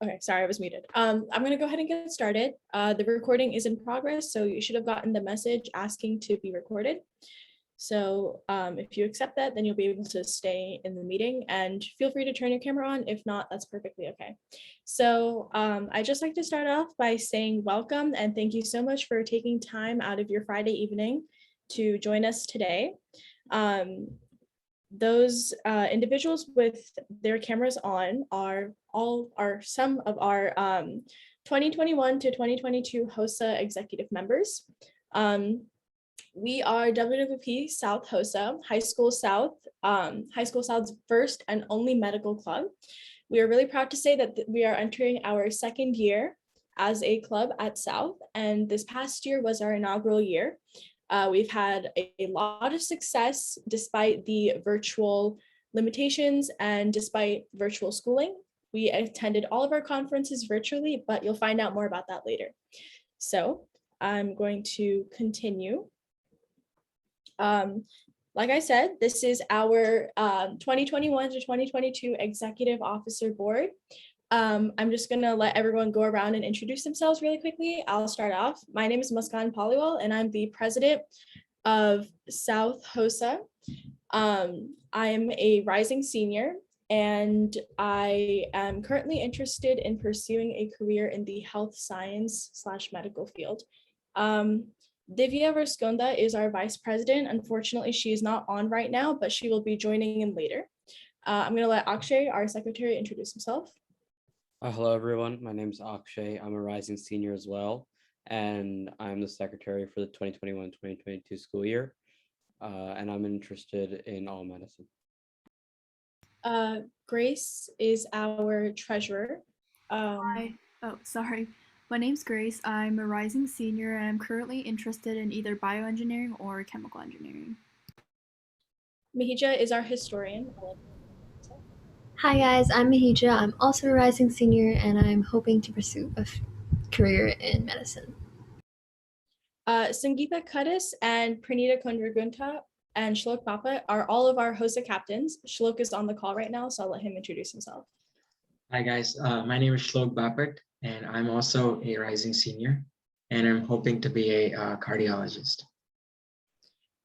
Okay, sorry, I was muted. I'm gonna go ahead and get started. The recording is in progress, so you should have gotten the message asking to be recorded. So if you accept that, then you'll be able to stay in the meeting, and feel free to turn your camera on. If not, that's perfectly okay. So I'd just like to start off by saying welcome and thank you so much for taking time out of your Friday evening to join us today. Those individuals with their cameras on are some of our 2021 to 2022 HOSA executive members. We are WWP South HOSA, High School South's first and only medical club. We are really proud to say that we are entering our second year as a club at South, and this past year was our inaugural year. We've had a lot of success despite the virtual limitations and despite virtual schooling. We attended all of our conferences virtually, but you'll find out more about that later. So I'm going to continue. Like I said, this is our 2021 to 2022 Executive Officer Board. I'm just gonna let everyone go around and introduce themselves really quickly. I'll start off. My name is Muskan Paliwal, and I'm the president of South HOSA. I am a rising senior, and I am currently interested in pursuing a career in the health science / medical field. Divya Raskonda is our vice president. Unfortunately, she is not on right now, but she will be joining in later. I'm gonna let Akshay, our secretary, introduce himself. Hello, everyone. My name is Akshay. I'm a rising senior as well, and I'm the secretary for the 2021-2022 school year, and I'm interested in all medicine. Grace is our treasurer. Hi. Oh, sorry. My name's Grace. I'm a rising senior, and I'm currently interested in either bioengineering or chemical engineering. Mahija is our historian. Hi guys, I'm Mahija. I'm also a rising senior and I'm hoping to pursue a career in medicine. Sangeeta Kuttis and Pranita Kondragunta and Shlok Papa are all of our HOSA captains. Shlok is on the call right now, so I'll let him introduce himself. Hi guys, my name is Shlok Bapat and I'm also a rising senior and I'm hoping to be a cardiologist.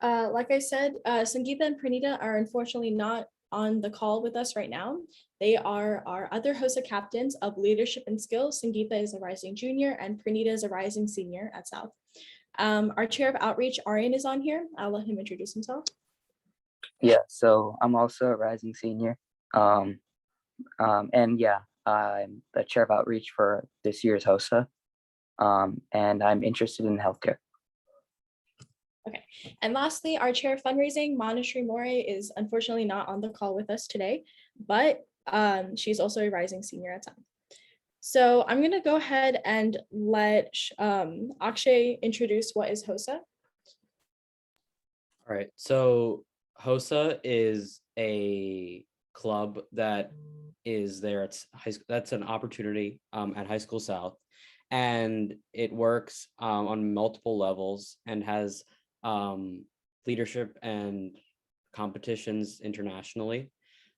Like I said, Sangeeta and Pranita are unfortunately not on the call with us right now. They are our other HOSA captains of leadership and skills. Sangeeta is a rising junior and Pranita is a rising senior at South. Our chair of outreach, Aryan, is on here. I'll let him introduce himself. Yeah, so I'm also a rising senior. And yeah, I'm the chair of outreach for this year's HOSA. And I'm interested in healthcare. Okay, and lastly, our chair of fundraising, Manashri More, is unfortunately not on the call with us today, but she's also a rising senior at South. So I'm gonna go ahead and let Akshay introduce what is HOSA. All right, so HOSA is a club that is there at high school. That's an opportunity at High School South, and it works on multiple levels and has leadership and competitions internationally.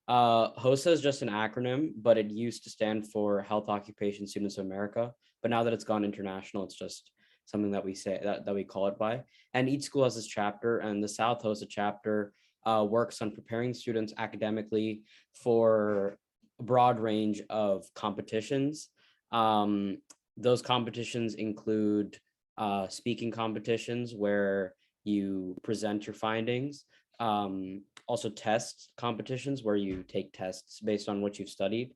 HOSA is just an acronym, but it used to stand for Health Occupation Students of America. But now that it's gone international, it's just something that we say that we call it by. And each school has this chapter, and the South HOSA chapter works on preparing students academically for a broad range of competitions. Those competitions include speaking competitions where you present your findings, also test competitions where you take tests based on what you've studied.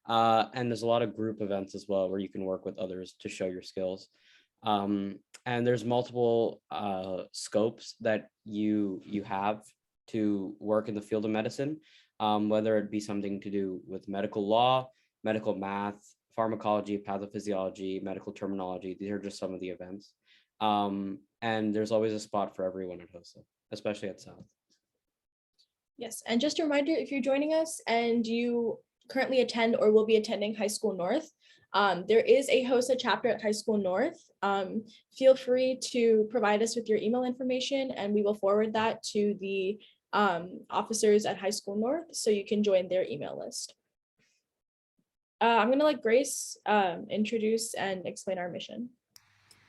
And there's a lot of group events as well where you can work with others to show your skills. And there's multiple scopes that you have to work in the field of medicine, whether it be something to do with medical law, medical math, pharmacology, pathophysiology, medical terminology. These are just some of the events. And there's always a spot for everyone at HOSA, especially at South. Yes, and just a reminder, if you're joining us and you currently attend or will be attending High School North, there is a HOSA chapter at High School North. Feel free to provide us with your email information and we will forward that to the officers at High School North so you can join their email list. I'm gonna let Grace introduce and explain our mission.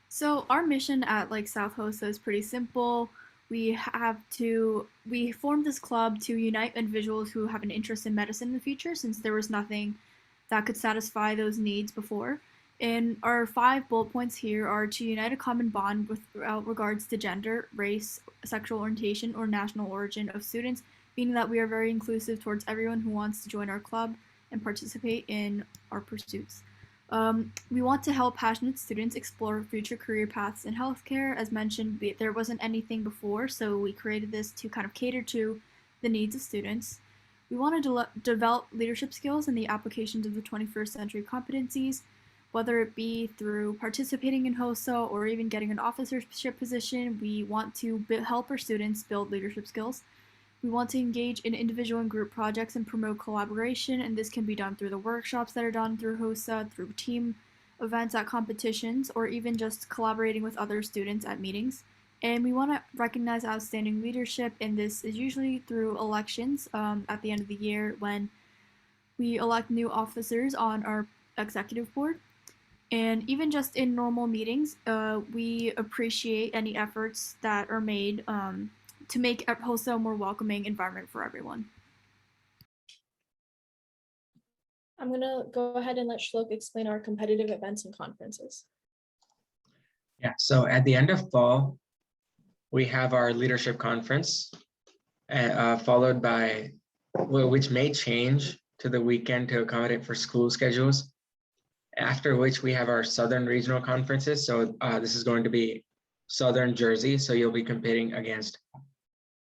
So our mission at South HOSA is pretty simple. We formed this club to unite individuals who have an interest in medicine in the future, since there was nothing that could satisfy those needs before. And our 5 bullet points here are to unite a common bond without regards to gender, race, sexual orientation, or national origin of students, meaning that we are very inclusive towards everyone who wants to join our club and participate in our pursuits. We want to help passionate students explore future career paths in healthcare. As mentioned, there wasn't anything before, so we created this to kind of cater to the needs of students. We want to develop leadership skills and the applications of the 21st century competencies, whether it be through participating in HOSA or even getting an officership position. We want to help our students build leadership skills. We want to engage in individual and group projects and promote collaboration, and this can be done through the workshops that are done through HOSA, through team events at competitions, or even just collaborating with other students at meetings. And we want to recognize outstanding leadership, and this is usually through elections at the end of the year when we elect new officers on our executive board. And even just in normal meetings, we appreciate any efforts that are made to make HOSA a more welcoming environment for everyone. I'm gonna go ahead and let Shlok explain our competitive events and conferences. Yeah, so at the end of fall, we have our leadership conference, followed by, which may change to the weekend to accommodate for school schedules. After which we have our Southern regional conferences. So this is going to be Southern Jersey. So you'll be competing against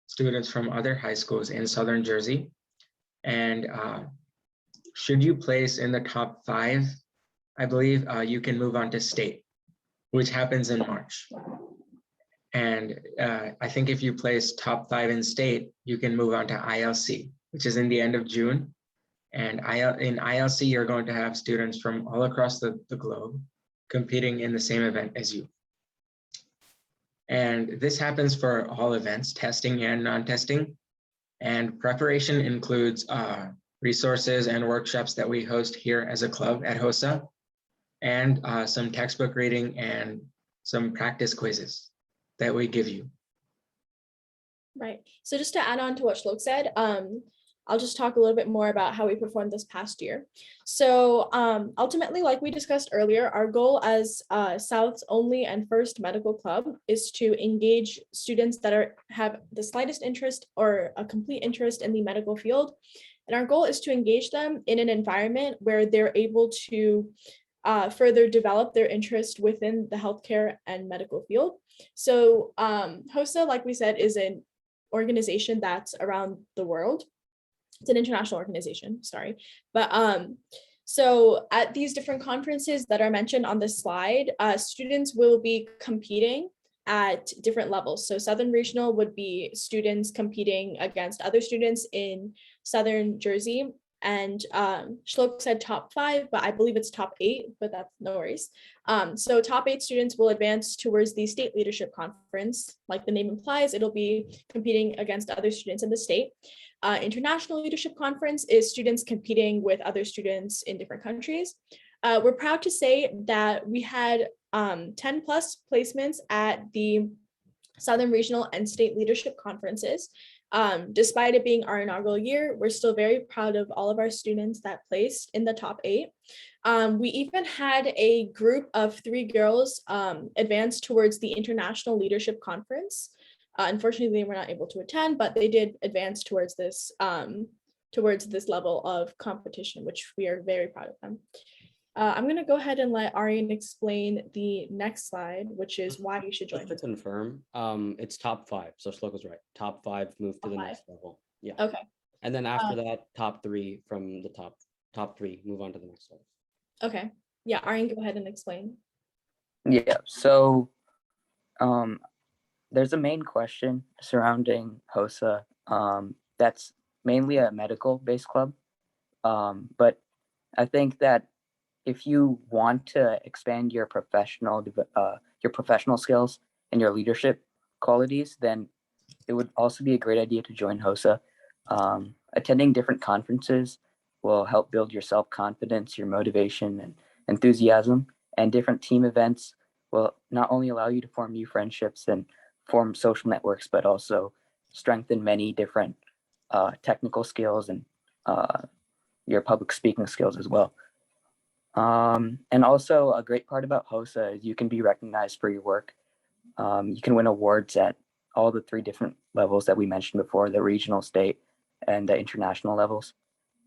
students from other high schools in Southern Jersey. And should you place in the top 5, I believe you can move on to state, which happens in March. And I think if you place top 5 in state, you can move on to ILC, which is in the end of June. And in ILC, you're going to have students from all across the globe competing in the same event as you. And this happens for all events, testing and non-testing. And preparation includes resources and workshops that we host here as a club at HOSA, and some textbook reading and some practice quizzes that we give you. Right. So just to add on to what Shlok said, I'll just talk a little bit more about how we performed this past year. So ultimately, like we discussed earlier, our goal as South's only and first medical club is to engage students that have the slightest interest or a complete interest in the medical field. And our goal is to engage them in an environment where they're able to further develop their interest within the healthcare and medical field. So HOSA, like we said, is an organization that's around the world. It's an international organization, sorry. But so at these different conferences that are mentioned on this slide, students will be competing at different levels. So Southern Regional would be students competing against other students in Southern Jersey. And Shlok said top 5, but I believe it's top 8, but that's no worries. So top 8 students will advance towards the state leadership conference. Like the name implies, it'll be competing against other students in the state. International leadership conference is students competing with other students in different countries. We're proud to say that we had 10 plus placements at the Southern Regional and state leadership conferences. Despite it being our inaugural year, we're still very proud of all of our students that placed in the top 8. We even had a group of 3 girls advance towards the International Leadership Conference. Unfortunately, they were not able to attend, but they did advance towards this level of competition, which we are very proud of them. I'm going to go ahead and let Aryan explain the next slide, which is why you should join. Just to confirm, it's top 5. So Shlok was right. Top 5 move to the next level. Yeah. Okay. And then after that, top 3 from the top 3 move on to the next level. Okay. Yeah, Aryan, go ahead and explain. Yeah, so there's a main question surrounding HOSA that's mainly a medical-based club. But I think that if you want to expand your professional skills and your leadership qualities, then it would also be a great idea to join HOSA. Attending different conferences will help build your self-confidence, your motivation, and enthusiasm. And different team events will not only allow you to form new friendships and form social networks, but also strengthen many different technical skills and your public speaking skills as well. And also a great part about HOSA is you can be recognized for your work. You can win awards at all the 3 different levels that we mentioned before, the regional, state, and the international levels.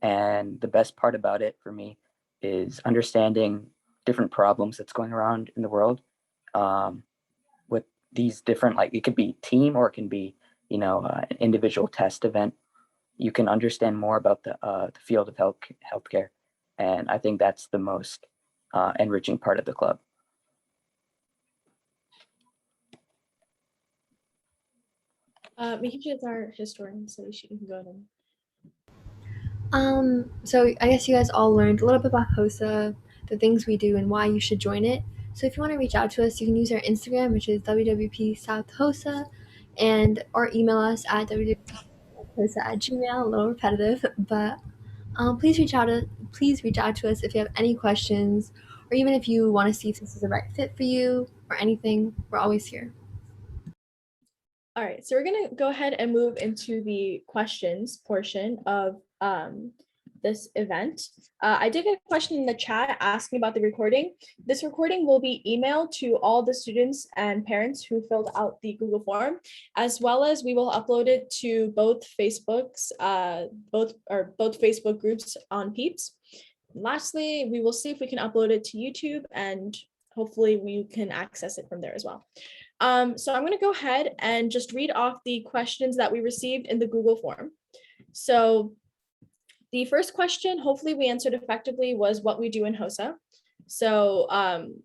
And the best part about it for me is understanding different problems that's going around in the world with these different, like it could be team or it can be, an individual test event. You can understand more about the field of healthcare. And I think that's the most enriching part of the club. Mahija is our historian, so she can go ahead. So I guess you guys all learned a little bit about HOSA, the things we do, and why you should join it. So if you want to reach out to us, you can use our Instagram, which is wwpsouthhosa, or email us at www.hosa@gmail. A little repetitive, but please reach out to us if you have any questions, or even if you want to see if this is the right fit for you or anything. We're always here. All right, so we're gonna go ahead and move into the questions portion of this event. I did get a question in the chat asking about the recording. This recording will be emailed to all the students and parents who filled out the Google form, as well as we will upload it to both Facebook's, both Facebook groups on Peeps. Lastly, we will see if we can upload it to YouTube, and hopefully we can access it from there as well. So I'm going to go ahead and just read off the questions that we received in the Google form. So the first question, hopefully we answered effectively, was what we do in HOSA. So I'm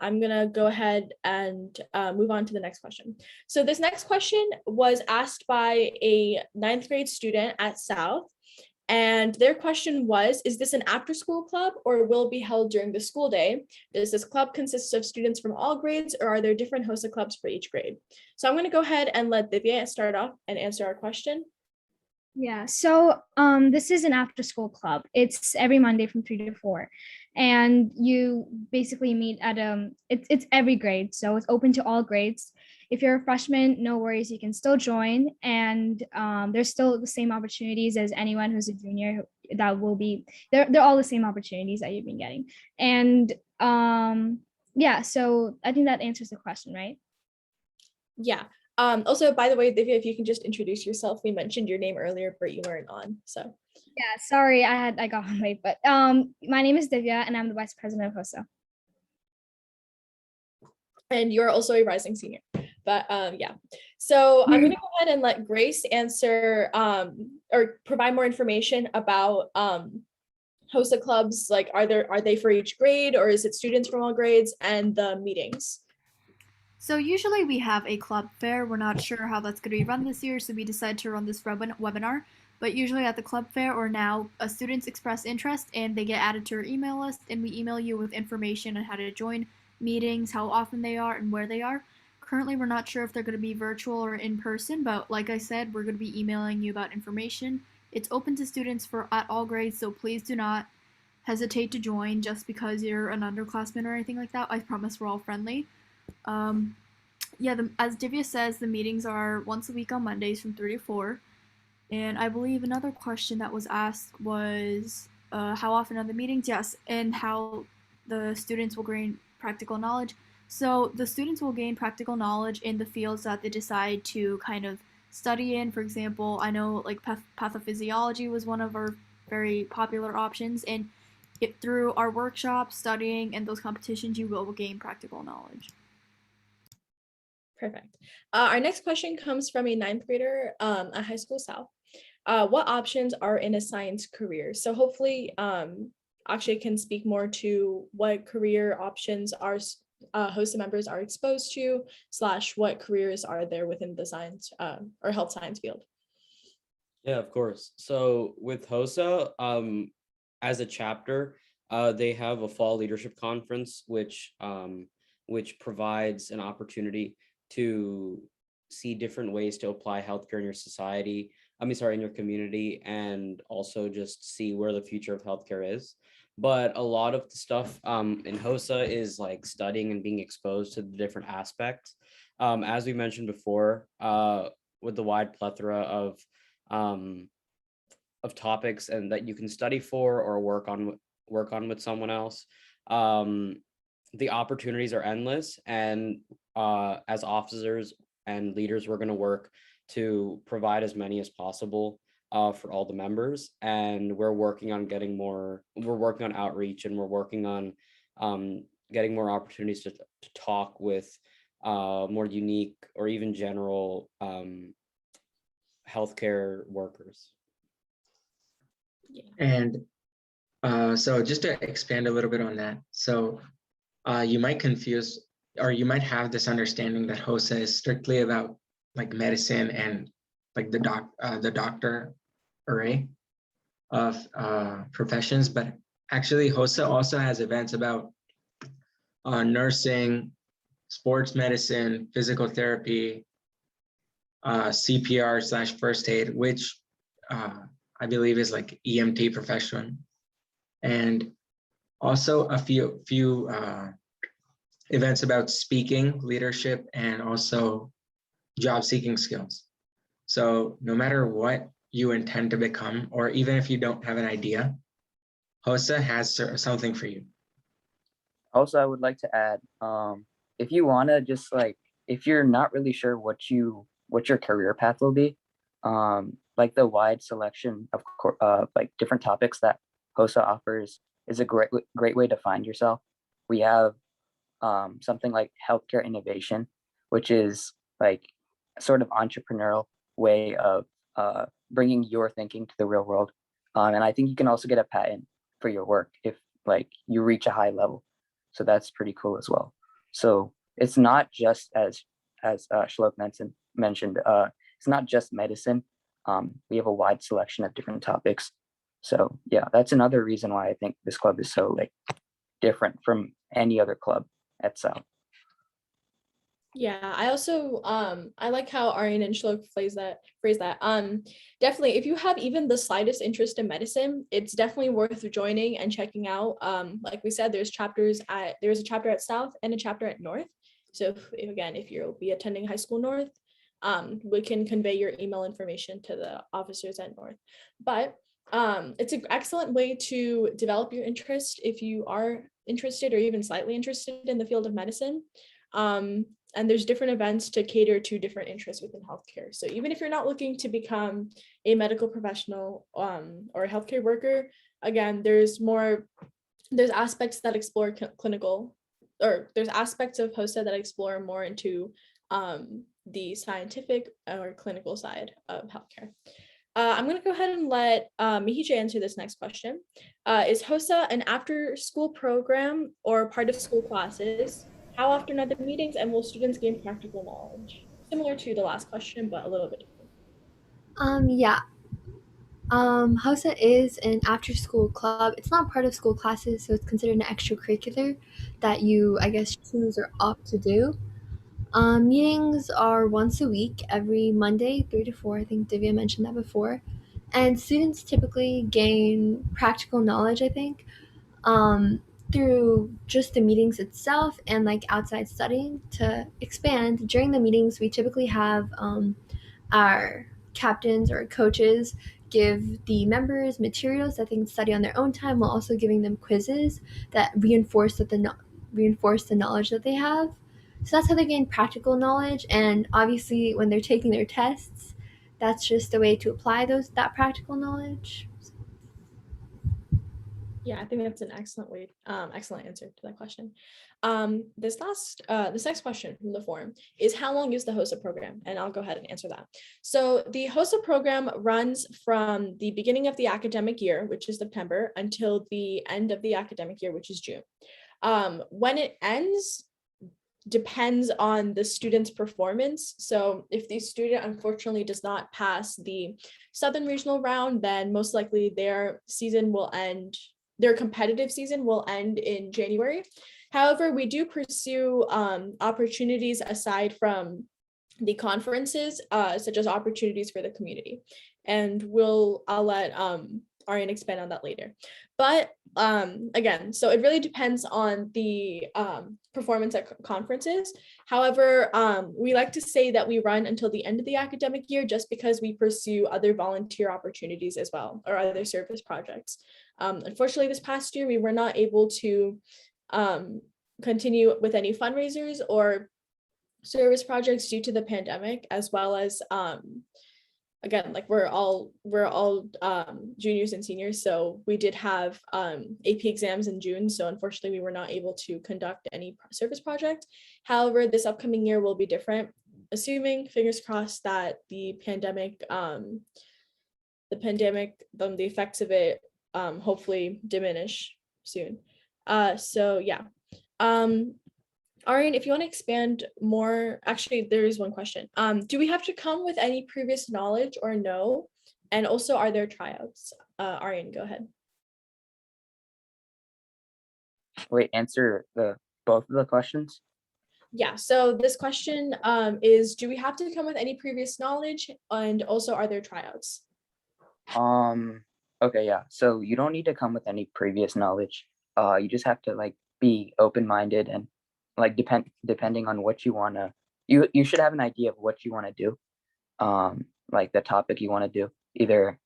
going to go ahead and move on to the next question. So this next question was asked by a 9th grade student at South. And their question was, is this an after-school club or will it be held during the school day? Does this club consist of students from all grades, or are there different HOSA clubs for each grade? So I'm going to go ahead and let Divya start off and answer our question. Yeah, so this is an after-school club. It's every Monday from 3 to 4. And you basically meet at it's every grade, so it's open to all grades. If you're a freshman, no worries, you can still join, and there's still the same opportunities as anyone who's a junior. That will be they're all the same opportunities that you've been getting. And yeah, so I think that answers the question, right? Yeah. Also, by the way, Divya, if you can just introduce yourself. We mentioned your name earlier, but you weren't on. So yeah, sorry, I got on late, but my name is Divya and I'm the vice president of HOSA. And you're also a rising senior. But yeah, so I'm going to go ahead and let Grace answer or provide more information about HOSA clubs. Like, are they for each grade, or is it students from all grades, and the meetings? So usually we have a club fair. We're not sure how that's going to be run this year, so we decided to run this webinar. But usually at the club fair or now, students express interest and they get added to our email list, and we email you with information on how to join meetings, how often they are, and where they are. Currently, we're not sure if they're going to be virtual or in person, but like I said, we're going to be emailing you about information. It's open to students at all grades, so please do not hesitate to join just because you're an underclassman or anything like that. I promise we're all friendly. As Divya says, the meetings are once a week on Mondays from 3 to 4. And I believe another question that was asked was how often are the meetings? Yes, and how the students will gain practical knowledge. So the students will gain practical knowledge in the fields that they decide to kind of study in. For example, I know like pathophysiology was one of our very popular options, and through our workshops, studying, and those competitions, you will gain practical knowledge. Perfect. Our next question comes from a 9th grader at High School South. What options are in a science career? So hopefully Akshay can speak more to what career options our HOSA members are exposed to, / what careers are there within the science or health science field. Yeah, of course. So with HOSA, as a chapter, they have a fall leadership conference, which provides an opportunity to see different ways to apply healthcare in your society, in your community, and also just see where the future of healthcare is. But a lot of the stuff in HOSA is like studying and being exposed to the different aspects. As we mentioned before, with the wide plethora of topics and that you can study for or work on with someone else. The opportunities are endless, and as officers and leaders, we're going to work to provide as many as possible for all the members. And we're working on outreach, and we're working on getting more opportunities to talk with more unique or even general healthcare workers. And so just to expand a little bit on that, so you might confuse, or you might have this understanding that HOSA is strictly about like medicine and like the doctor array of professions, but actually HOSA also has events about nursing, sports medicine, physical therapy, CPR/first aid, which I believe is like EMT profession, and also a few events about speaking, leadership, and also job seeking skills. So no matter what you intend to become, or even if you don't have an idea, HOSA has something for you. Also, I would like to add, if you want to just like, if you're not really sure what your career path will be, like the wide selection of like different topics that HOSA offers is a great way to find yourself. We have something like healthcare innovation, which is like a sort of entrepreneurial way of bringing your thinking to the real world. And I think you can also get a patent for your work if like you reach a high level. So that's pretty cool as well. So it's not just as Shlok mentioned, it's not just medicine. We have a wide selection of different topics. So yeah, that's another reason why I think this club is so like different from any other club at South. Yeah, I also I like how Aryan and Shlok phrase that. Definitely, if you have even the slightest interest in medicine, it's definitely worth joining and checking out. Like we said, there's a chapter at South and a chapter at North. So if you'll be attending high school North, we can convey your email information to the officers at North. But it's an excellent way to develop your interest if you are interested or even slightly interested in the field of medicine. And there's different events to cater to different interests within healthcare. So even if you're not looking to become a medical professional or a healthcare worker, again, there's aspects that explore clinical, or there's aspects of HOSA that explore more into the scientific or clinical side of healthcare. I'm going to go ahead and let Mihija answer this next question. Is HOSA an after-school program or part of school classes? How often are the meetings, and will students gain practical knowledge? Similar to the last question, but a little bit different. Yeah. HOSA is an after-school club. It's not part of school classes, so it's considered an extracurricular that you, I guess, choose or opt to do. Meetings are once a week, every Monday, 3 to 4. I think Divya mentioned that before. And students typically gain practical knowledge, I think, through just the meetings itself and like outside studying. To expand, during the meetings, we typically have our captains or coaches give the members materials that they can study on their own time, while also giving them quizzes that reinforce the knowledge that they have. So that's how they gain practical knowledge. And obviously, when they're taking their tests, that's just a way to apply that practical knowledge. Yeah, I think that's an excellent answer to that question. This next question from the forum is, how long is the HOSA program? And I'll go ahead and answer that. So the HOSA program runs from the beginning of the academic year, which is September, until the end of the academic year, which is June. When it ends depends on the student's performance. So if the student unfortunately does not pass the Southern Regional round, then most likely their competitive season will end in January. However, we do pursue opportunities aside from the conferences, such as opportunities for the community. and I'll let Arian expand on that later. But again, so it really depends on the performance at conferences. However, we like to say that we run until the end of the academic year just because we pursue other volunteer opportunities as well, or other service projects. Unfortunately, this past year, we were not able to continue with any fundraisers or service projects due to the pandemic, as well as again, like we're all juniors and seniors, so we did have AP exams in June, so unfortunately we were not able to conduct any service project. However, this upcoming year will be different, assuming, fingers crossed, that the effects of it hopefully diminish soon. So yeah. Arian, if you want to expand more, actually, there is one question. Do we have to come with any previous knowledge or no? And also, are there tryouts? Arian, go ahead. Wait, answer both of the questions? Yeah, so this question is, do we have to come with any previous knowledge? And also, are there tryouts? Okay, yeah. So you don't need to come with any previous knowledge. You just have to like be open-minded and like depending on what you wanna, you should have an idea of what you want to do. Like the topic you want to do, either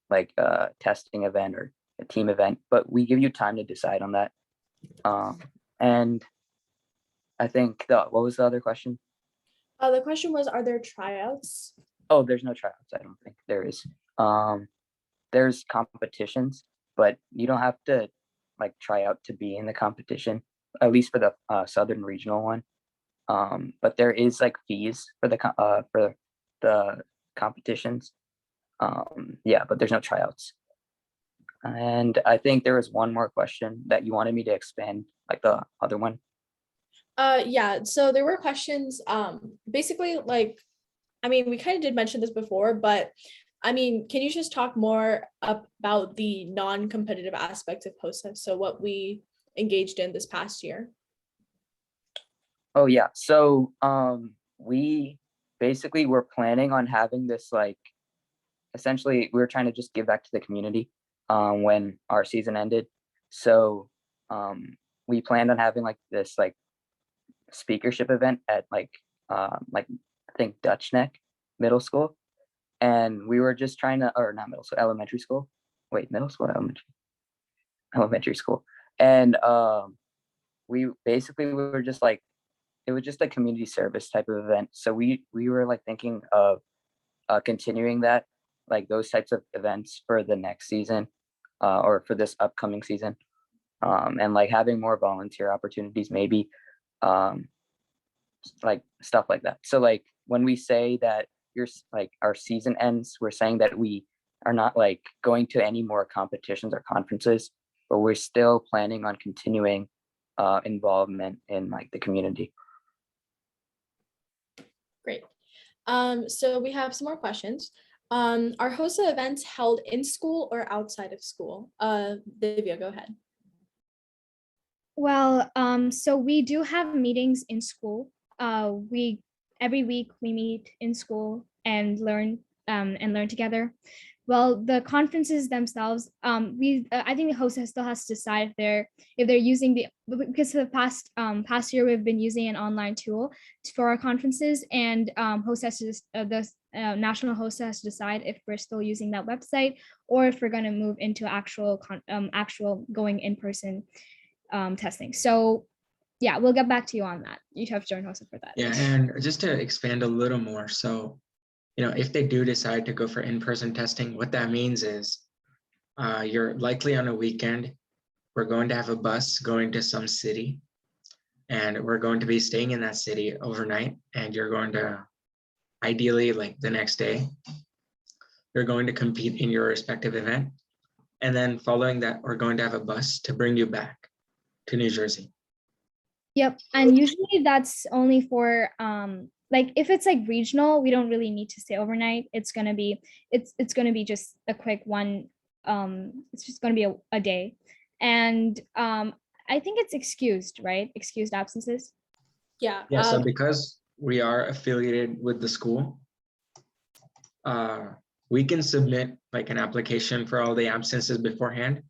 like a testing event or a team event, but we give you time to decide on that. And I think what was the other question? The question was, are there tryouts? Oh, there's no tryouts. I don't think there is. There's competitions, but you don't have to like try out to be in the competition, at least for the Southern Regional one. But there is like fees for the competitions. Yeah, but there's no tryouts. And I think there was one more question that you wanted me to expand, like the other one. Yeah, so there were questions, basically, like, I mean, we kind of did mention this before, but I mean, can you just talk more about the non-competitive aspects of HOSA? So what we engaged in this past year? Oh yeah, so we basically were planning on having this, like, essentially we were trying to just give back to the community when our season ended. So we planned on having like this like speakership event at like I think Dutch Neck Middle School, and we were just trying to, or not middle school, elementary school. Wait, middle school, elementary school, and we basically were just like, it was just a community service type of event. So we were like thinking of continuing that, like those types of events for the next season, or for this upcoming season, and like having more volunteer opportunities, maybe, like stuff like that. So like when we say that like our season ends, we're saying that we are not like going to any more competitions or conferences, but we're still planning on continuing involvement in like the community. Great. So we have some more questions. Are HOSA events held in school or outside of school? Divya, go ahead. Well, so we do have meetings in school. Every week we meet in school and learn together. Well, the conferences themselves, I think the host still has to decide if they're using because for the past year we've been using an online tool for our conferences, and host has to the national host has to decide if we're still using that website or if we're going to move into actual going in person testing. So yeah, we'll get back to you on that. You have to join HOSA for that. Yeah, and just to expand a little more, so if they do decide to go for in-person testing, what that means is you're likely on a weekend. We're going to have a bus going to some city, and we're going to be staying in that city overnight, and you're going to, ideally, like the next day, you're going to compete in your respective event. And then following that, we're going to have a bus to bring you back to New Jersey. Yep, and usually that's only for like if it's like regional, we don't really need to stay overnight. It's gonna be just a quick one. It's just gonna be a day, and I think it's excused, right? Excused absences. Yeah. Yeah. So because we are affiliated with the school, we can submit like an application for all the absences beforehand.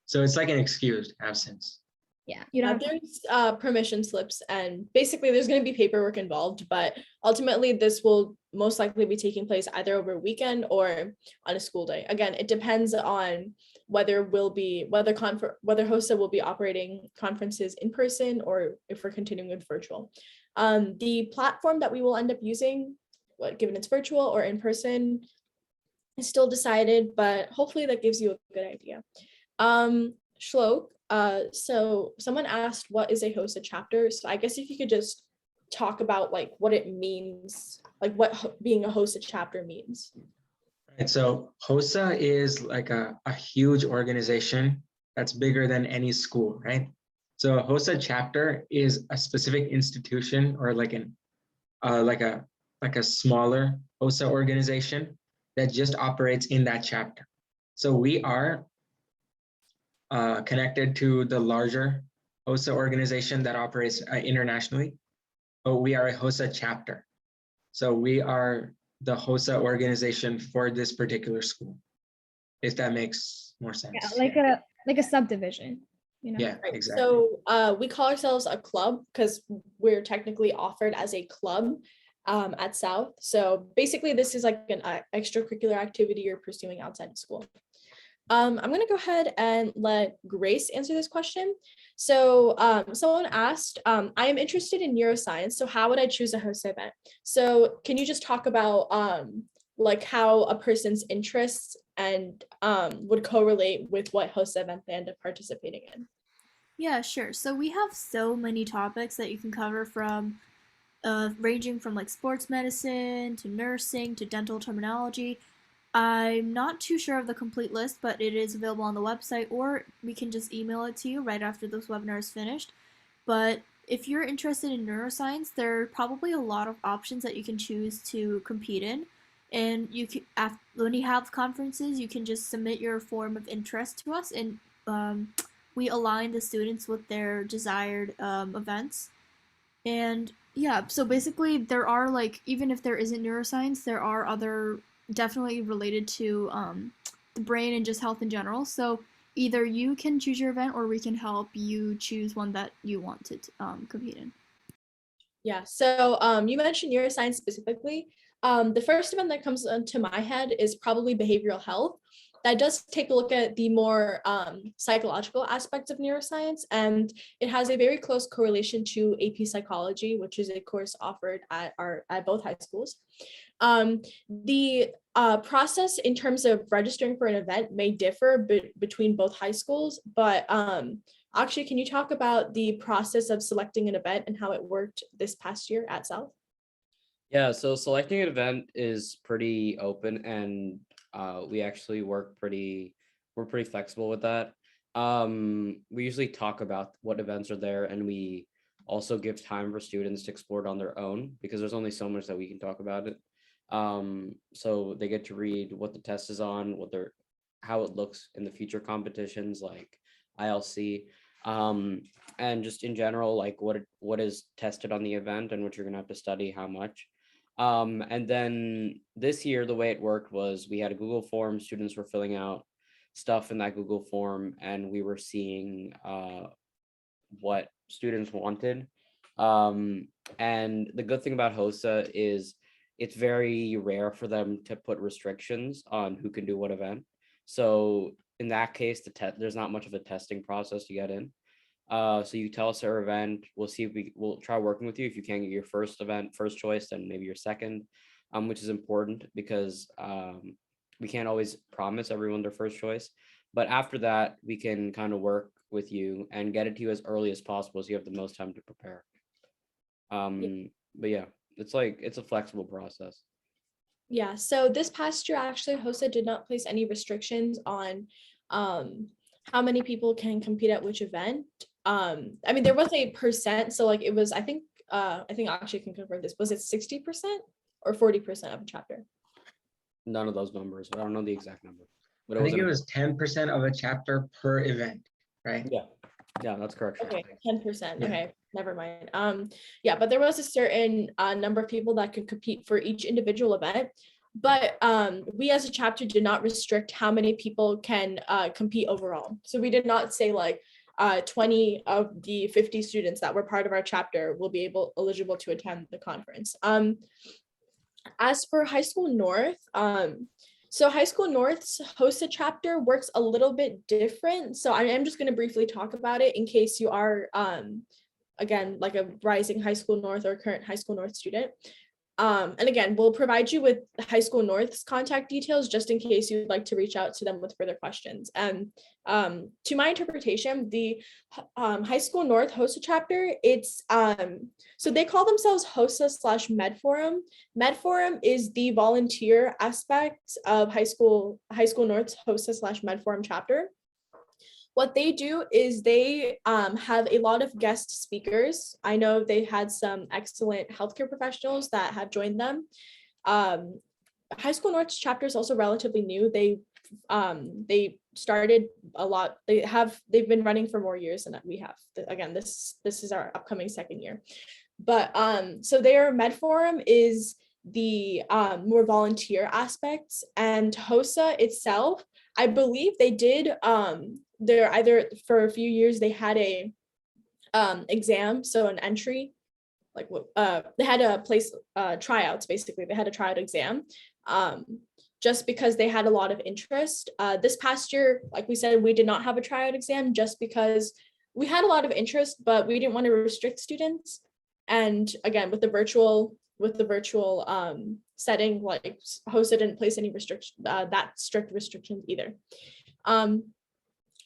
So it's like an excused absence. Yeah, you don't have to. There's permission slips, and basically there's going to be paperwork involved, but ultimately this will most likely be taking place either over a weekend or on a school day. Again, it depends on whether HOSA will be operating conferences in person or if we're continuing with virtual. The platform that we will end up using, given it's virtual or in person, is still decided, but hopefully that gives you a good idea. Shlok, so someone asked, what is a HOSA chapter? So I guess if you could just talk about like what it means, like what being a HOSA chapter means. Right, so HOSA is like a huge organization that's bigger than any school, right? So a HOSA chapter is a specific institution or like a smaller HOSA organization that just operates in that chapter. So we are connected to the larger HOSA organization that operates internationally, but we are a HOSA chapter. So we are the HOSA organization for this particular school, if that makes more sense. Yeah, like a subdivision, you know. Yeah, Right. exactly. So we call ourselves a club because we're technically offered as a club at South. So basically this is like an extracurricular activity you're pursuing outside of school. I'm going to go ahead and let Grace answer this question. So someone asked, I am interested in neuroscience, so how would I choose a HOSA event? So can you just talk about like how a person's interests and would correlate with what HOSA event they end up participating in? Yeah, sure. So we have so many topics that you can cover from ranging from like sports medicine to nursing to dental terminology. I'm not too sure of the complete list, but it is available on the website, or we can just email it to you right after this webinar is finished. But if you're interested in neuroscience, there are probably a lot of options that you can choose to compete in. And you can, when you have conferences, you can just submit your form of interest to us, and we align the students with their desired events. And yeah, so basically there are like, even if there isn't neuroscience, there are other definitely related to the brain and just health in general. So either you can choose your event or we can help you choose one that you want to compete in. Yeah, so you mentioned neuroscience specifically. The first event that comes to my head is probably behavioral health. That does take a look at the more psychological aspects of neuroscience, and it has a very close correlation to AP Psychology, which is a course offered at both high schools. The process in terms of registering for an event may differ between both high schools, but Akshay, can you talk about the process of selecting an event and how it worked this past year at South? Yeah, so selecting an event is pretty open, and we actually we're pretty flexible with that. We usually talk about what events are there, and we also give time for students to explore it on their own because there's only so much that we can talk about it. So they get to read what the test is on, how it looks in the future competitions like ILC, and just in general, like what is tested on the event and what you're gonna have to study, how much. And then this year, the way it worked was we had a Google form, students were filling out stuff in that Google form, and we were seeing what students wanted. And the good thing about HOSA is it's very rare for them to put restrictions on who can do what event. So in that case, there's not much of a testing process to get in. So you tell us our event, we'll see if we'll try working with you. If you can't get your first event, first choice, then maybe your second, which is important because we can't always promise everyone their first choice. But after that, we can kind of work with you and get it to you as early as possible so you have the most time to prepare. But yeah, it's a flexible process. Yeah, so this past year, actually, HOSA did not place any restrictions on how many people can compete at which event. I mean, there was a percent, so like it was, I think Akshay can confirm this, was it 60% or 40% of a chapter? None of those numbers, but I don't know the exact number. But I think it was 10% of a chapter per event, right? Yeah, that's correct. Okay, 10%. Yeah. Okay, never mind. Yeah, but there was a certain number of people that could compete for each individual event. but we as a chapter did not restrict how many people can compete overall. So we did not say like 20 of the 50 students that were part of our chapter will be eligible to attend the conference. As for High School North, so High School North's HOSA chapter works a little bit different. So I am just going to briefly talk about it in case you are, again, like a rising High School North or current High School North student. And again, we'll provide you with High School North's contact details just in case you'd like to reach out to them with further questions. And to my interpretation, the High School North HOSA chapter, it's so they call themselves HOSA/Med Forum is the volunteer aspect of High School North's HOSA/Med chapter. What they do is they have a lot of guest speakers. I know they had some excellent healthcare professionals that have joined them. High School North's chapter is also relatively new. They started a lot. They've been running for more years than we have. Again, this is our upcoming second year. But so their Med Forum is the more volunteer aspects, and HOSA itself, I believe they did they're either for a few years they had a exam, so an entry, like they had a place tryouts, basically they had a tryout exam just because they had a lot of interest. This past year, like we said, we did not have a tryout exam just because we had a lot of interest, but we didn't want to restrict students. And again, with the virtual setting, like HOSA didn't place any that strict restrictions either.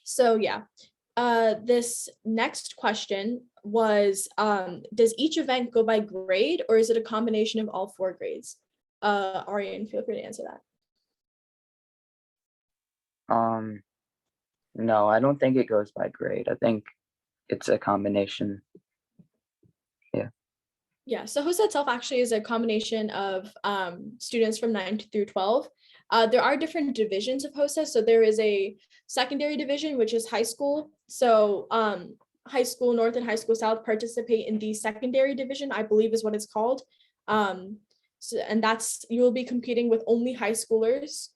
So yeah, this next question was, does each event go by grade or is it a combination of all 4 grades? Arian, feel free to answer that. No, I don't think it goes by grade. I think it's a combination. Yeah, so HOSA itself actually is a combination of students from 9 through 12. There are different divisions of HOSA. So there is a secondary division, which is high school. So High School North and High School South participate in the secondary division, I believe is what it's called. And you will be competing with only high schoolers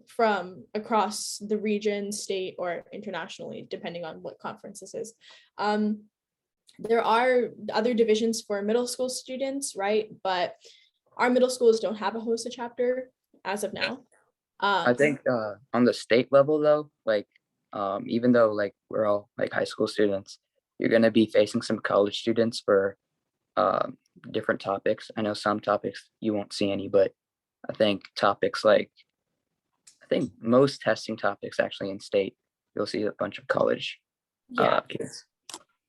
from across the region, state, or internationally, depending on what conference this is. There are other divisions for middle school students, right? But our middle schools don't have a HOSA chapter as of now. I think on the state level though, like even though like we're all like high school students, you're going to be facing some college students for different topics. I know some topics you won't see any, but I think topics like, I think most testing topics actually in state, you'll see a bunch of college kids.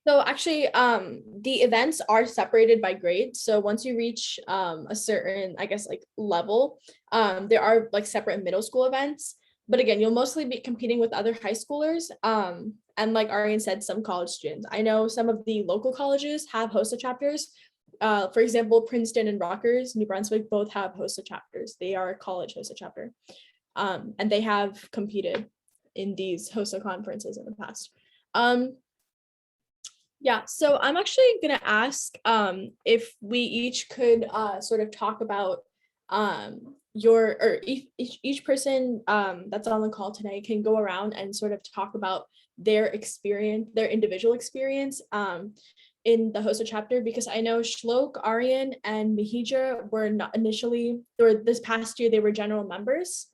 So actually, the events are separated by grade. So once you reach a certain, I guess, like level, there are like separate middle school events. But again, you'll mostly be competing with other high schoolers. And like Arian said, some college students. I know some of the local colleges have HOSA chapters. For example, Princeton and Rutgers, New Brunswick, both have HOSA chapters. They are a college HOSA chapter. And they have competed in these HOSA conferences in the past. Yeah, so I'm actually gonna ask if we each could sort of talk about each person that's on the call today can go around and sort of talk about their experience, their individual experience in the HOSA chapter, because I know Shlok, Aryan, and Mahija were not initially, or this past year, they were general members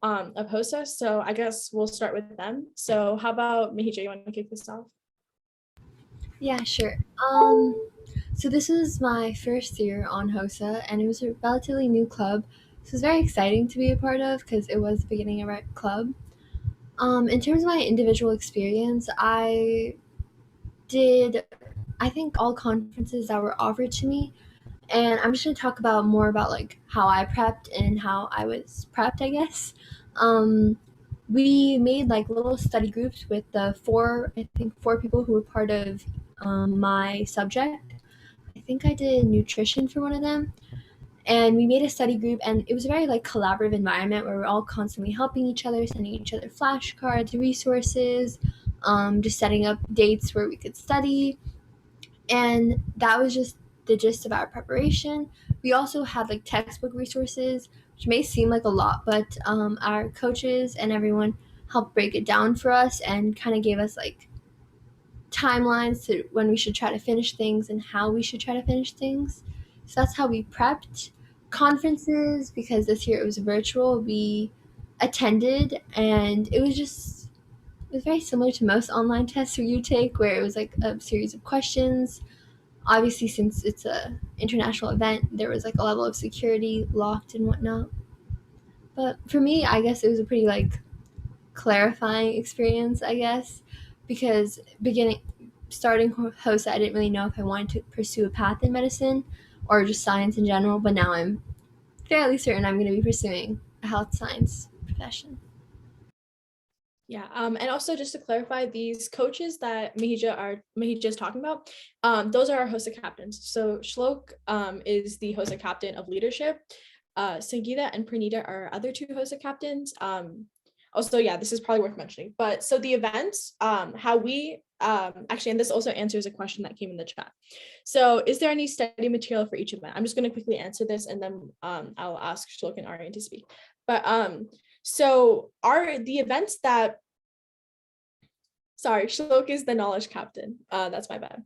of HOSA. So I guess we'll start with them. So how about Mahija, you want to kick this off? Yeah, sure. So this was my first year on HOSA, and it was a relatively new club. So it was very exciting to be a part of because it was the beginning of our club. In terms of my individual experience, I think all conferences that were offered to me, and I'm just going to talk about more about like how I prepped and how I was prepped, I guess. We made like little study groups with the four people who were part of my subject. I think I did nutrition for one of them. And we made a study group, and it was a very like collaborative environment where we're all constantly helping each other, sending each other flashcards, resources, just setting up dates where we could study. And that was just the gist of our preparation. We also had like textbook resources which may seem like a lot, but our coaches and everyone helped break it down for us and kind of gave us like timelines to when we should try to finish things and how we should try to finish things. So that's how we prepped. Conferences, because this year it was virtual, we attended, and it was very similar to most online tests where you take, where it was like a series of questions. Obviously, since it's a international event, there was like a level of security locked and whatnot. But for me, I guess it was a pretty like clarifying experience, I guess, because starting HOSA, I didn't really know if I wanted to pursue a path in medicine or just science in general, but now I'm fairly certain I'm going to be pursuing a health science profession. Yeah, and also just to clarify, these coaches that Mahija is talking about, those are our HOSA captains. So Shlok is the HOSA captain of leadership. Sangeeta and Pranita are other two HOSA captains. Also, yeah, this is probably worth mentioning. But so the events, how we actually, and this also answers a question that came in the chat. So is there any study material for each event? I'm just going to quickly answer this, and then I'll ask Shlok and Aryan to speak. But so the events that, sorry, Shlok is the knowledge captain. That's my bad.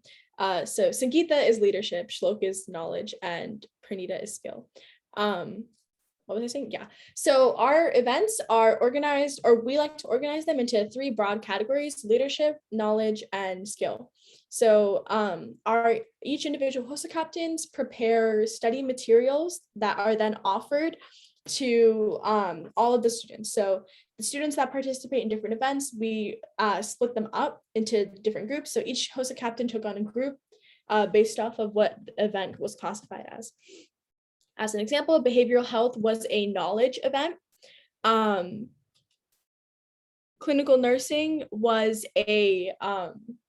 So Sangeeta is leadership, Shlok is knowledge, and Pranita is skill. What was I saying? Yeah. So our events are organized, or we like to organize them into 3 broad categories: leadership, knowledge, and skill. So each individual HOSA captains prepare study materials that are then offered to all of the students. So the students that participate in different events, we split them up into different groups. So each HOSA captain took on a group based off of what the event was classified as. As an example, behavioral health was a knowledge event. Clinical nursing was a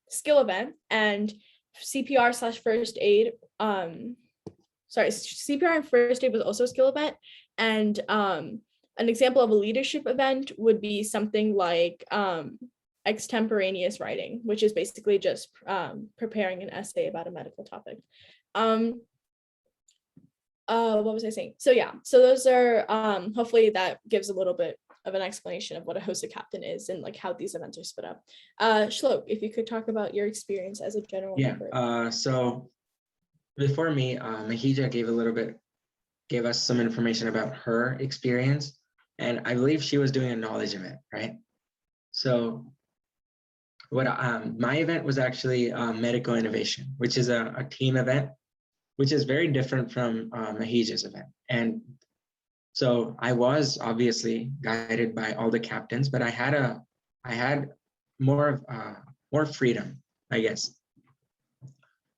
skill event, and CPR/first aid. CPR and first aid was also a skill event. And an example of a leadership event would be something like extemporaneous writing, which is basically just preparing an essay about a medical topic. What was I saying? So yeah, so those are hopefully that gives a little bit of an explanation of what a HOSA captain is and like how these events are split up. Shlok, if you could talk about your experience as a general member. So before me, Mahija gave us some information about her experience, and I believe she was doing a knowledge event, right? So what my event was actually medical innovation, which is a team event, which is very different from Mahija's event. And so I was obviously guided by all the captains, but I had more freedom, I guess,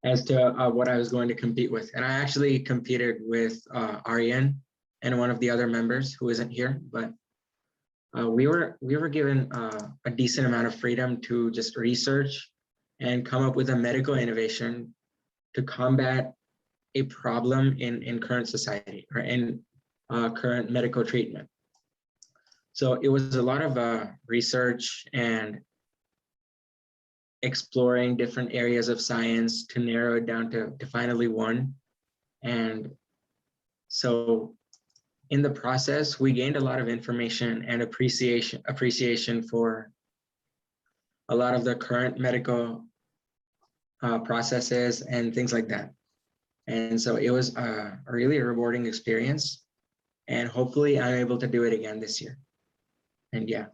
as to what I was going to compete with. And I actually competed with Aryan and one of the other members who isn't here, but we were given a decent amount of freedom to just research and come up with a medical innovation to combat a problem in current society or in current medical treatment. So it was a lot of research and exploring different areas of science to narrow it down to finally one. And so in the process, we gained a lot of information and appreciation for a lot of the current medical processes and things like that. And so it was a really rewarding experience, and hopefully I'm able to do it again this year. And yeah.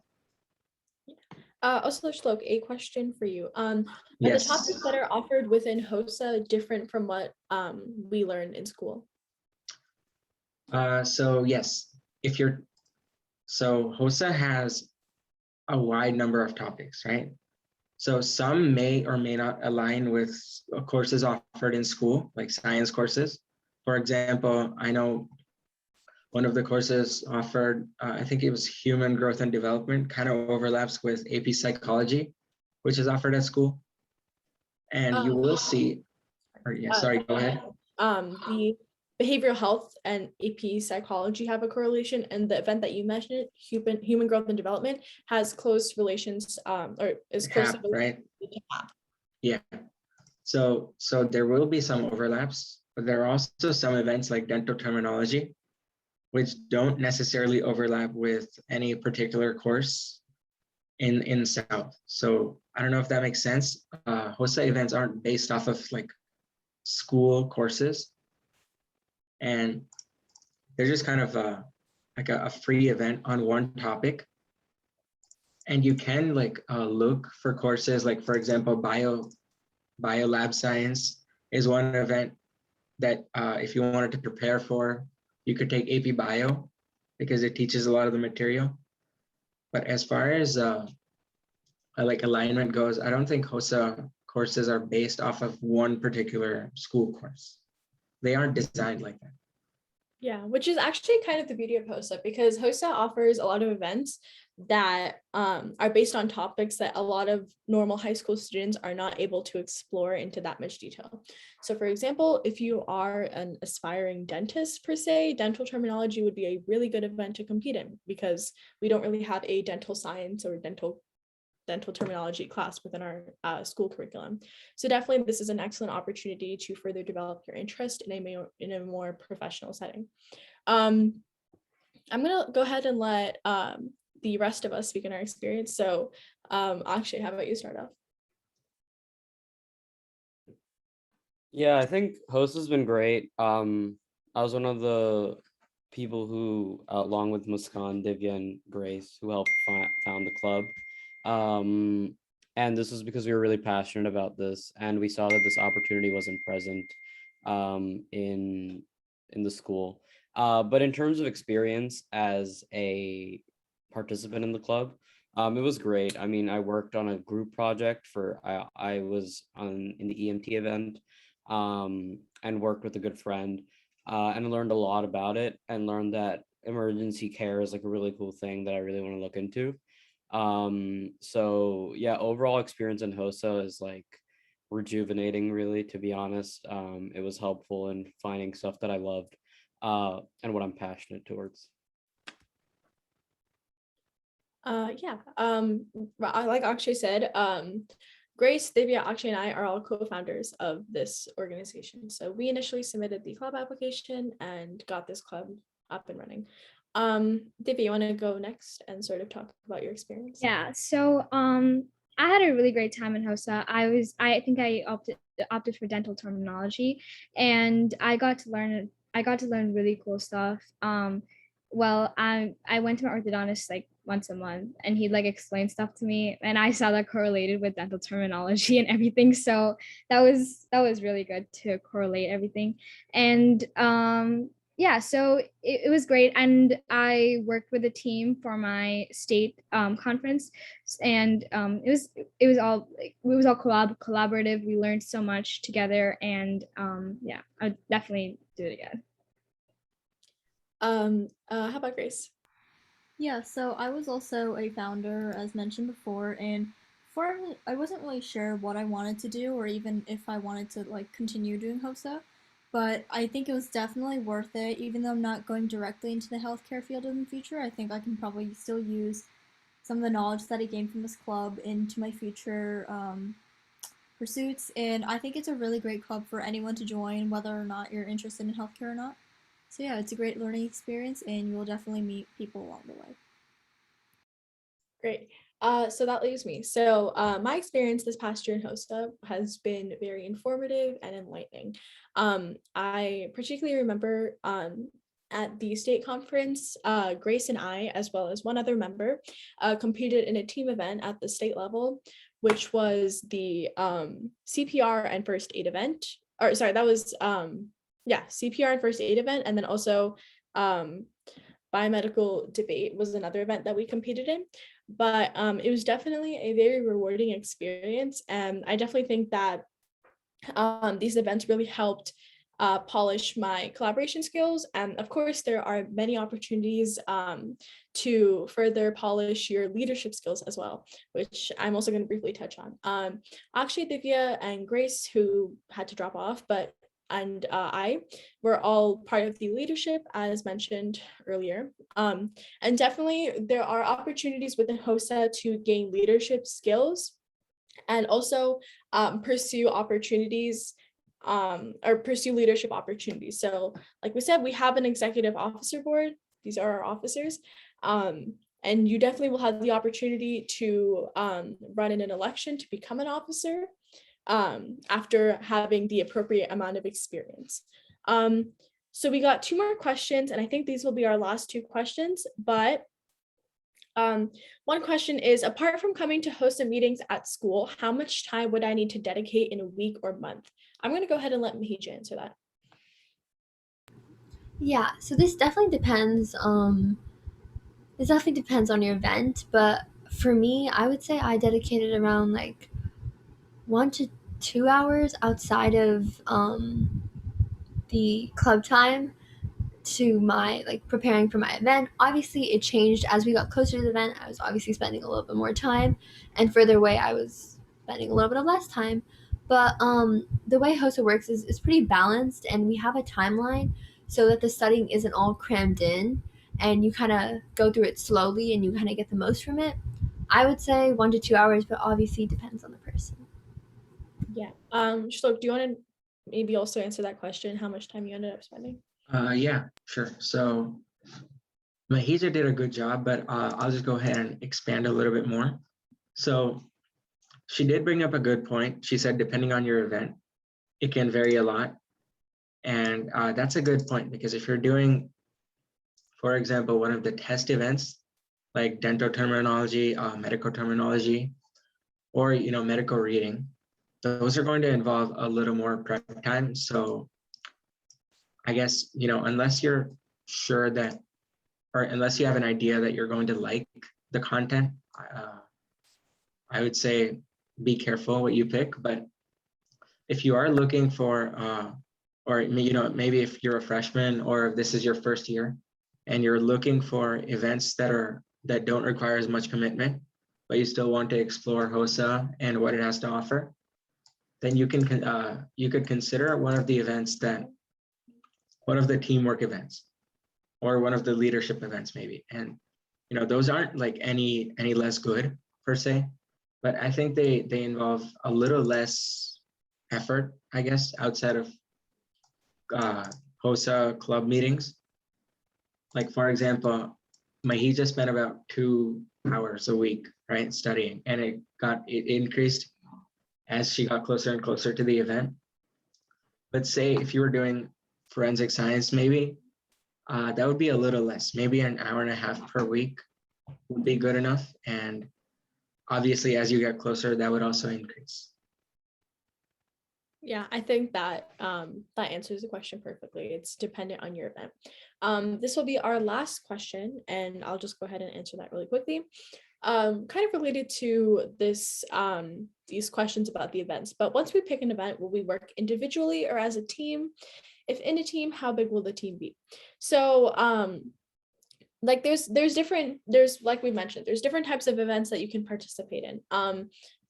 Also, Shlok, a question for you. Are Yes. the topics that are offered within HOSA different from what we learned in school? So yes, so HOSA has a wide number of topics, right? So some may or may not align with courses offered in school, like science courses. For example, I know one of the courses offered, I think it was human growth and development, kind of overlaps with AP psychology, which is offered at school. And you will see, go ahead. The behavioral health and AP psychology have a correlation, and the event that you mentioned, human growth and development, has close relations, or is close HAP, right? Yeah. So there will be some overlaps, but there are also some events like dental terminology, which don't necessarily overlap with any particular course in South. So I don't know if that makes sense. HOSA events aren't based off of like school courses, and they're just kind of like a free event on one topic. And you can like look for courses, like for example, bio lab science is one event that if you wanted to prepare for, you could take AP Bio because it teaches a lot of the material. But as far as like alignment goes, I don't think HOSA courses are based off of one particular school course. They aren't designed like that. Yeah, which is actually kind of the beauty of HOSA, because HOSA offers a lot of events that are based on topics that a lot of normal high school students are not able to explore into that much detail. So for example, if you are an aspiring dentist per se, dental terminology would be a really good event to compete in, because we don't really have a dental science or dental terminology class within our school curriculum. So definitely this is an excellent opportunity to further develop your interest in a more professional setting. I'm gonna go ahead and let the rest of us speak in our experience. So actually, how about you start off? Yeah, I think host has been great. I was one of the people who, along with Muskan, Divya, and Grace, who helped found the club. And this was because we were really passionate about this, and we saw that this opportunity wasn't present in the school. But in terms of experience as a participant in the club, it was great. I mean, I worked on a group project for I was in the EMT event, and worked with a good friend, and learned a lot about it, and learned that emergency care is like a really cool thing that I really want to look into. So yeah, overall experience in HOSA is like rejuvenating, really, to be honest. It was helpful in finding stuff that I loved, and what I'm passionate towards. Yeah, like Akshay said, Grace, Divya, Akshay, and I are all co-founders of this organization. So we initially submitted the club application and got this club up and running. Divya, you want to go next and sort of talk about your experience? Yeah, so I had a really great time in HOSA. I think I opted for dental terminology, and I got to learn really cool stuff. Well, I went to my orthodontist like once a month, and he'd like explain stuff to me, and I saw that correlated with dental terminology and everything. So that was really good to correlate everything. And yeah, so it was great, and I worked with a team for my state conference, and it was all collaborative. We learned so much together, and yeah, I'd definitely do it again. How about Grace? Yeah, so I was also a founder, as mentioned before, and before I wasn't really sure what I wanted to do or even if I wanted to like continue doing HOSA, but I think it was definitely worth it. Even though I'm not going directly into the healthcare field in the future, I think I can probably still use some of the knowledge that I gained from this club into my future pursuits, and I think it's a really great club for anyone to join, whether or not you're interested in healthcare or not. So yeah, it's a great learning experience, and you will definitely meet people along the way. Great. So that leaves me. So my experience this past year in HOSA has been very informative and enlightening. I particularly remember at the state conference, Grace and I, as well as one other member, competed in a team event at the state level, which was the CPR and first aid event. Or sorry, that was CPR and first aid event, and then also biomedical debate was another event that we competed in. But it was definitely a very rewarding experience, and I definitely think that these events really helped polish my collaboration skills. And of course, there are many opportunities to further polish your leadership skills as well, which I'm also going to briefly touch on. Actually, Divya and Grace, who had to drop off, and I were all part of the leadership, as mentioned earlier. And definitely there are opportunities within HOSA to gain leadership skills and also pursue opportunities or pursue leadership opportunities. So like we said, we have an executive officer board These are our officers. And you definitely will have the opportunity to run in an election to become an officer after having the appropriate amount of experience. So we got 2 more questions, and I think these will be our last 2 questions, but one question is, apart from coming to HOSA meetings at school, how much time would I need to dedicate in a week or month? I'm going to go ahead and let Mahija answer that. Yeah, so this definitely depends. This definitely depends on your event, but for me, I would say I dedicated around like 1 to 2 hours outside of the club time to my like preparing for my event. Obviously it changed as we got closer to the event. I was obviously spending a little bit more time, and further away I was spending a little bit of less time. But the way HOSA works is pretty balanced, and we have a timeline so that the studying isn't all crammed in and you kind of go through it slowly and you kind of get the most from it. I would say 1 to 2 hours, but obviously it depends on the person. Yeah. Shlok, do you want to maybe also answer that question, how much time you ended up spending? Yeah, sure. So Mahija did a good job, but I'll just go ahead and expand a little bit more. So she did bring up a good point. She said, depending on your event, it can vary a lot. And that's a good point, because if you're doing, for example, one of the test events, like dental terminology, medical terminology, or medical reading, those are going to involve a little more prep time. So I guess, unless you're sure that, or unless you have an idea that you're going to like the content, I would say be careful what you pick. But if you are looking for, or maybe if you're a freshman or if this is your first year and you're looking for events that don't require as much commitment, but you still want to explore HOSA and what it has to offer, then you could consider one of the teamwork events or one of the leadership events maybe. And those aren't like any less good per se, but I think they involve a little less effort, I guess, outside of HOSA club meetings. Like, for example, Mahija spent about 2 hours a week, right, studying, and it increased as she got closer and closer to the event. But say if you were doing forensic science, maybe that would be a little less. Maybe an hour and a half per week would be good enough. And obviously, as you get closer, that would also increase. Yeah, I think that that answers the question perfectly. It's dependent on your event. This will be our last question, and I'll just go ahead and answer that really quickly. Kind of related to this, these questions about the events, but once we pick an event, will we work individually or as a team? If in a team, how big will the team be? So like there's like we mentioned, there's different types of events that you can participate in.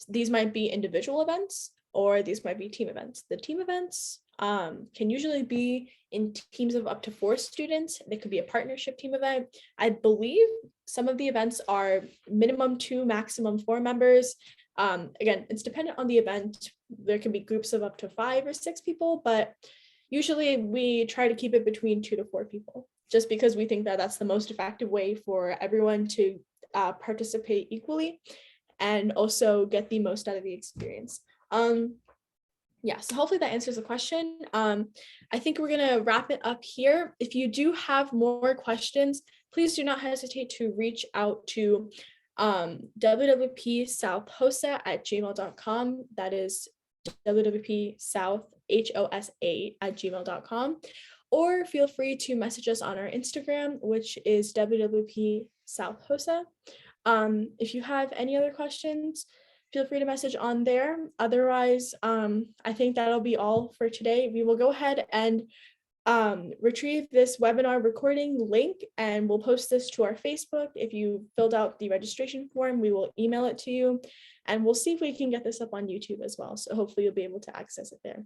These might be individual events, or these might be team events. The team events can usually be in teams of up to 4 students. They could be a partnership team event. I believe some of the events are minimum 2, maximum 4 members. Again, it's dependent on the event. There can be groups of up to 5 or 6 people, but usually we try to keep it between 2 to 4 people, just because we think that that's the most effective way for everyone to participate equally and also get the most out of the experience. Yeah, so hopefully that answers the question. I think we're gonna wrap it up here. If you do have more questions, please do not hesitate to reach out to wwpsouthhosa@gmail.com. That is wwpsouthhosa@gmail.com. Or feel free to message us on our Instagram, which is wwpsouthhosa. If you have any other questions, feel free to message on there. Otherwise, I think that'll be all for today. We will go ahead and retrieve this webinar recording link, and we'll post this to our Facebook. If you filled out the registration form, we will email it to you, and we'll see if we can get this up on YouTube as well. So hopefully you'll be able to access it there.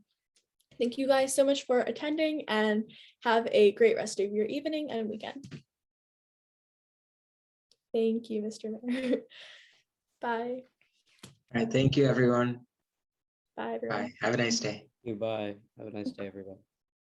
Thank you guys so much for attending, and have a great rest of your evening and weekend. Thank you, Mr. Mayor. Bye. All right, thank you, everyone. Bye, everyone. Bye. Have a nice day. Goodbye. Have a nice day, everyone.